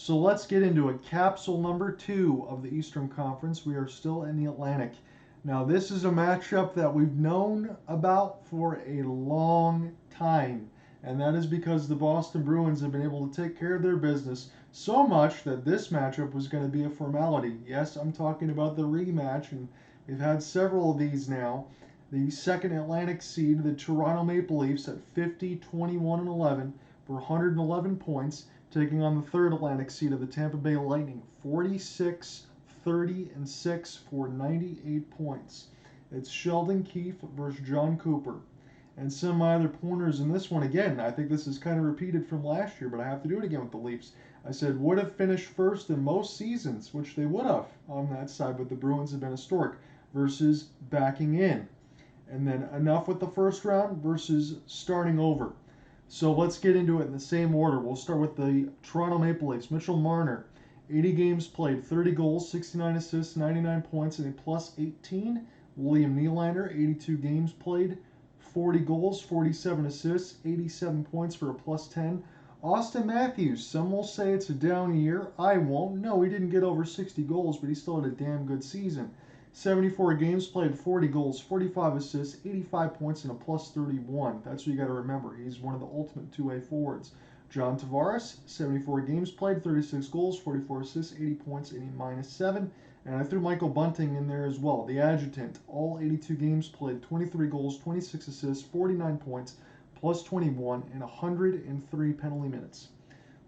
So let's get into it. Capsule number 2 of the Eastern Conference. We are still in the Atlantic. Now, this is a matchup that we've known about for a long time, and that is because the Boston Bruins have been able to take care of their business so much that this matchup was going to be a formality. Yes, I'm talking about the rematch, and we've had several of these now. The second Atlantic seed, the Toronto Maple Leafs, at 50, 21, and 11 for 111 points, taking on the third Atlantic seed of the Tampa Bay Lightning, 46, 30, and 6 for 98 points. It's Sheldon Keefe versus John Cooper. And some of my other pointers in this one, again, I think this is kind of repeated from last year, but I have to do it again with the Leafs. I said would have finished first in most seasons, which they would have on that side, but the Bruins have been historic versus backing in. And then enough with the first round versus starting over. So let's get into it in the same order. We'll start with the Toronto Maple Leafs. Mitchell Marner, 80 games played, 30 goals, 69 assists, 99 points, and a plus 18. William Nylander, 82 games played, 40 goals, 47 assists, 87 points for a plus 10. Auston Matthews, some will say it's a down year. I won't. No, he didn't get over 60 goals, but he still had a damn good season. 74 games played, 40 goals, 45 assists, 85 points, and a plus 31. That's what you got to remember. He's one of the ultimate two-way forwards. John Tavares, 74 games played, 36 goals, 44 assists, 80 points, and a minus 7. And I threw Michael Bunting in there as well, the adjutant. All 82 games played, 23 goals, 26 assists, 49 points, plus 21, and 103 penalty minutes.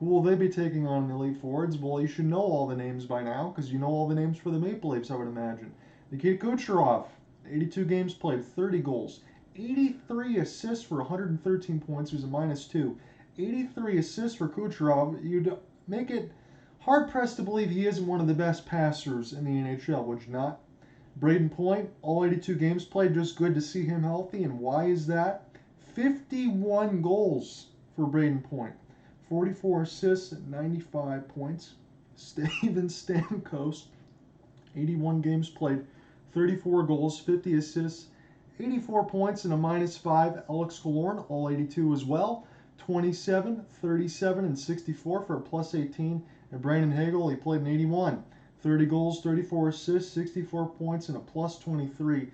Who will they be taking on in the elite forwards? Well, you should know all the names by now, because you know all the names for the Maple Leafs, I would imagine. Nikita Kucherov, 82 games played, 30 goals, 83 assists for 113 points. He was a minus 2. 83 assists for Kucherov. You'd make it hard-pressed to believe he isn't one of the best passers in the NHL, would you not? Brayden Point, all 82 games played, just good to see him healthy. And why is that? 51 goals for Brayden Point. 44 assists and 95 points. Steven Stamkos, 81 games played, 34 goals, 50 assists, 84 points, and a minus 5. Alex Killorn, all 82 as well. 27, 37, and 64 for a plus 18. And Brandon Hagel, he played in 81. 30 goals, 34 assists, 64 points, and a plus 23.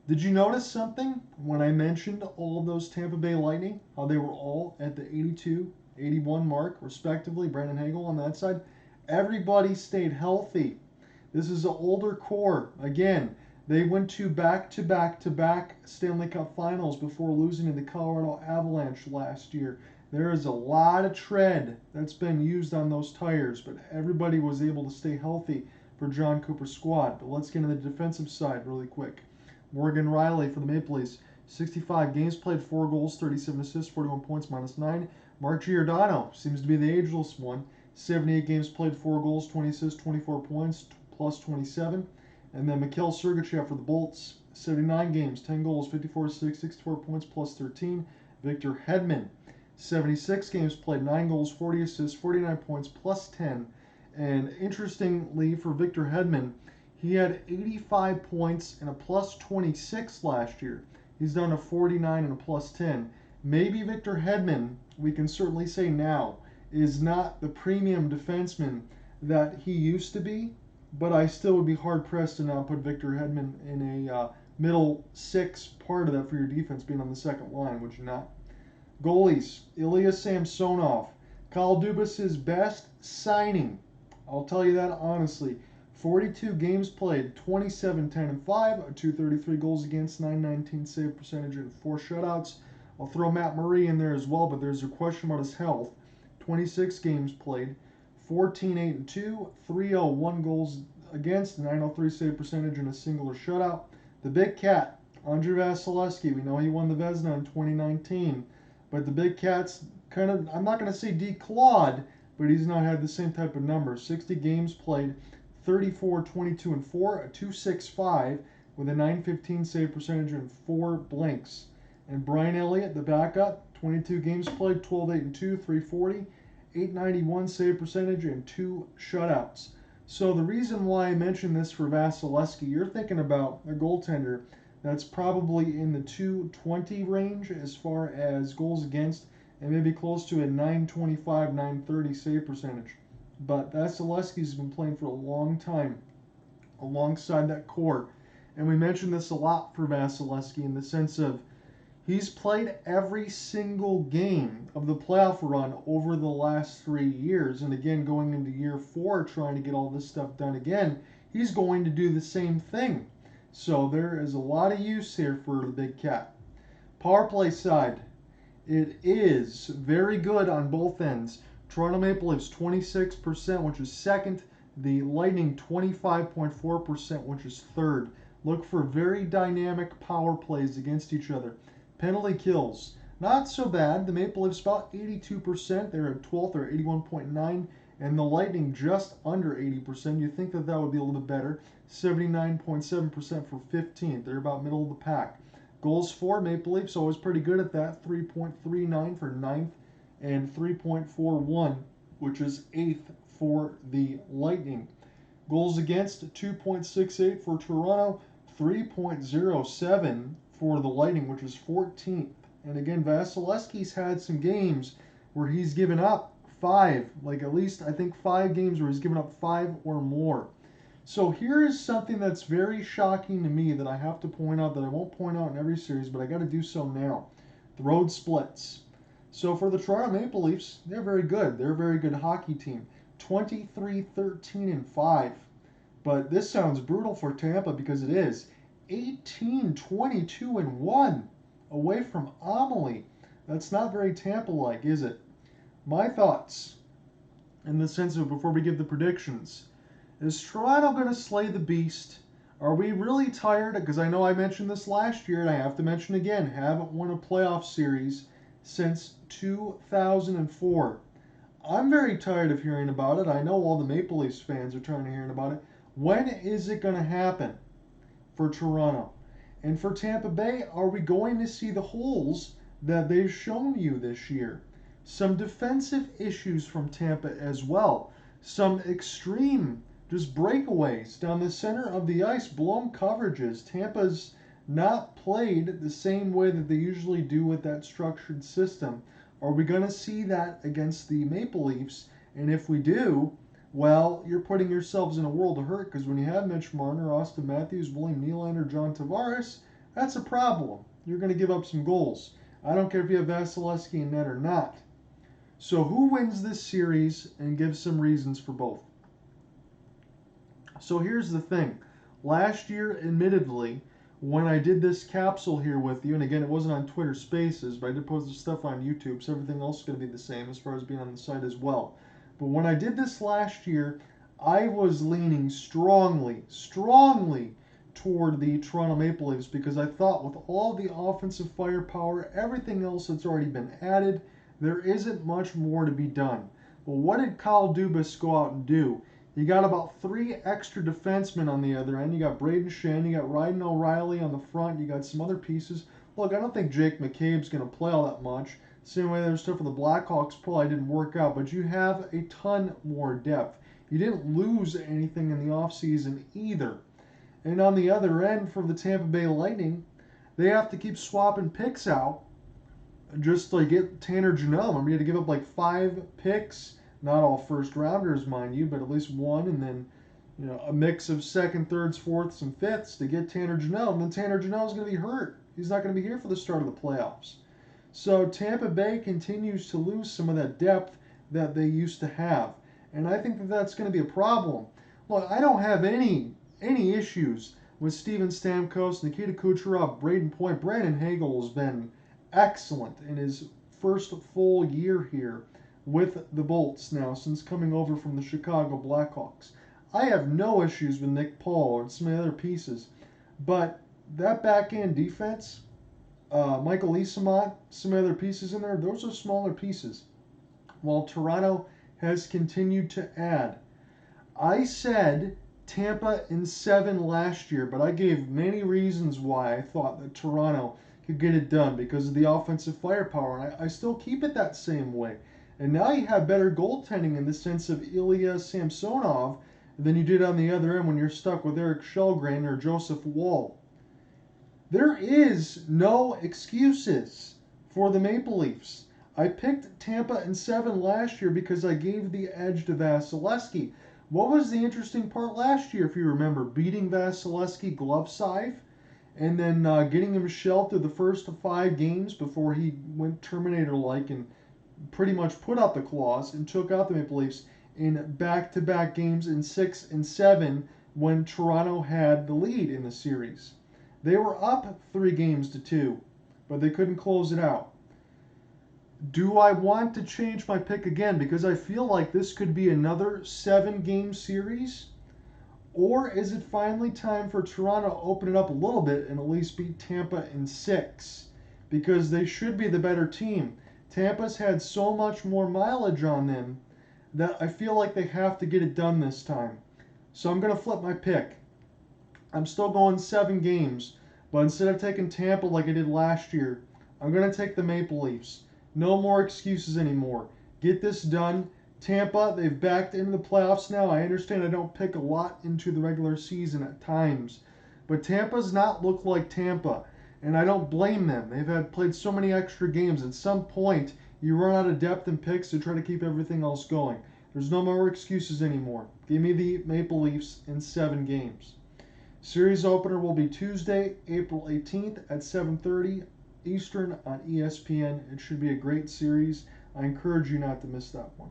Did you notice something when I mentioned all of those Tampa Bay Lightning? How they were all at the 82, 81 mark, respectively. Brandon Hagel on that side. Everybody stayed healthy. This is an older core. Again, they went to back-to-back Stanley Cup finals before losing to the Colorado Avalanche last year. There is a lot of tread that's been used on those tires, but everybody was able to stay healthy for John Cooper's squad. But let's get into the defensive side really quick. Morgan Rielly for the Maple Leafs, 65 games played, 4 goals, 37 assists, 41 points, minus 9. Mark Giordano seems to be the ageless one. 78 games played, 4 goals, 20 assists, 24 points, plus 27. And then Mikhail Sergachev for the Bolts, 79 games, 10 goals, 54 assists, 64 points, plus 13. Victor Hedman, 76 games played, 9 goals, 40 assists, 49 points, plus 10. And interestingly for Victor Hedman, he had 85 points and a plus 26 last year. He's done a 49 and a plus 10. Maybe Victor Hedman, we can certainly say now, is not the premium defenseman that he used to be, but I still would be hard-pressed to not put Victor Hedman in a middle six part of that for your defense being on the second line, would you not? Goalies, Ilya Samsonov. Kyle Dubas' best signing. I'll tell you that honestly. 42 games played, 27, 10, and 5, 233 goals against, 919 save percentage, and 4 shutouts. I'll throw Matt Murray in there as well, but there's a question about his health. 26 games played, 14, 8, and 2, 301 goals against, 903 save percentage, and a singular shutout. The Big Cat, Andrei Vasilevsky. We know he won the Vezina in 2019, but the Big Cat's kind of, I'm not going to say declawed, but he's not had the same type of numbers. 60 games played, 34, 22, and 4, a 265 with a 915 save percentage and 4 blanks. And Brian Elliott, the backup, 22 games played, 12, 8, and 2, 340, 891 save percentage, and 2 shutouts. So the reason why I mentioned this for Vasilevsky, you're thinking about a goaltender that's probably in the 220 range as far as goals against, and maybe close to a 925, 930 save percentage. but Vasilevsky's been playing for a long time alongside that core. And we mentioned this a lot for Vasilevsky in the sense of he's played every single game of the playoff run over the last 3 years. And again, going into year 4, trying to get all this stuff done again, he's going to do the same thing. So there is a lot of use here for the Big Cat. Power play side, it is very good on both ends. Toronto Maple Leafs 26%, which is second. The Lightning 25.4%, which is third. Look for very dynamic power plays against each other. Penalty kills, not so bad. The Maple Leafs about 82%. They're at 12th or 81.9, and the Lightning just under 80%. You think that that would be a little bit better. 79.7% for 15th. They're about middle of the pack. Goals for Maple Leafs always pretty good at that. 3.39 for 9th, and 3.41, which is 8th for the Lightning. Goals against 2.68 for Toronto, 3.07 for the Lightning, which is 14th. And again, Vasilevsky's had some games where he's given up 5, like at least I think 5 games where he's given up 5 or more. So here is something that's very shocking to me that I have to point out, that I won't point out in every series, but I got to do so now. The road splits. So for the Toronto Maple Leafs, they're very good. They're a very good hockey team. 23-13-5. But this sounds brutal for Tampa because it is. 18-22-1 away from Amelie. That's not very Tampa-like, is it? My thoughts, in the sense of before we give the predictions, is Toronto going to slay the beast? Are we really tired? Because I know I mentioned this last year, and I have to mention again, haven't won a playoff series since 2004. I'm very tired of hearing about it. I know all the Maple Leafs fans are tired of hearing about it. When is it going to happen for Toronto? And for Tampa Bay, are we going to see the holes that they've shown you this year? Some defensive issues from Tampa as well. Some extreme just breakaways down the center of the ice, blown coverages. Tampa's not played the same way that they usually do with that structured system. Are we going to see that against the Maple Leafs? And if we do, well, you're putting yourselves in a world of hurt, because when you have Mitch Marner, Auston Matthews, William Nylander, John Tavares, that's a problem. You're going to give up some goals. I don't care if you have Vasilevsky in net or not. So who wins this series, and give some reasons for both? So here's the thing. Last year, admittedly, when I did this capsule here with you, and again, it wasn't on Twitter Spaces, but I did post the stuff on YouTube, so everything else is going to be the same as far as being on the site as well. But when I did this last year, I was leaning strongly toward the Toronto Maple Leafs, because I thought with all the offensive firepower, everything else that's already been added, there isn't much more to be done. But what did Kyle Dubas go out and do? You got about 3 extra defensemen on the other end. You got Brayden, you got Ryden O'Reilly on the front. You got some other pieces. Look, I don't think Jake McCabe's going to play all that much. Same way there's stuff for the Blackhawks probably didn't work out. But you have a ton more depth. You didn't lose anything in the offseason either. And on the other end, for the Tampa Bay Lightning, they have to keep swapping picks out just to get Tanner Janome. I mean, you had to give up like 5 picks. Not all first rounders, mind you, but at least one, and then a mix of second, thirds, fourths, and fifths to get Tanner Janome. And then Tanner Janome's going to be hurt. He's not going to be here for the start of the playoffs. So Tampa Bay continues to lose some of that depth that they used to have, and I think that that's going to be a problem. Look, I don't have any issues with Steven Stamkos, Nikita Kucherov, Brayden Point. Brandon Hagel has been excellent in his first full year here with the Bolts now, since coming over from the Chicago Blackhawks. I have no issues with Nick Paul or some of the other pieces, but that back-end defense, Michael Eyssimont, some other pieces in there, those are smaller pieces. While Toronto has continued to add. I said Tampa in 7 last year, but I gave many reasons why I thought that Toronto could get it done because of the offensive firepower, and I still keep it that same way. And now you have better goaltending in the sense of Ilya Samsonov than you did on the other end when you're stuck with Eric Källgren or Joseph Woll. There is no excuses for the Maple Leafs. I picked Tampa in 7 last year because I gave the edge to Vasilevsky. What was the interesting part last year, if you remember? Beating Vasilevsky glove scythe and then getting him shelled through the first 5 games before he went Terminator-like and pretty much put out the claws and took out the Maple Leafs in back-to-back games in 6 and 7 when Toronto had the lead in the series. They were up 3 games to 2, but they couldn't close it out. Do I want to change my pick again? Because I feel like this could be another 7-game series. Or is it finally time for Toronto to open it up a little bit and at least beat Tampa in 6? Because they should be the better team. Tampa's had so much more mileage on them that I feel like they have to get it done this time. So I'm going to flip my pick. I'm still going 7 games, but instead of taking Tampa like I did last year, I'm going to take the Maple Leafs. No more excuses anymore. Get this done. Tampa, they've backed into the playoffs now. I understand I don't pick a lot into the regular season at times, but Tampa's not looked like Tampa, and I don't blame them. They've played so many extra games. At some point, you run out of depth and picks to try to keep everything else going. There's no more excuses anymore. Give me the Maple Leafs in 7 games. Series opener will be Tuesday, April 18th at 7:30 Eastern on ESPN. It should be a great series. I encourage you not to miss that one.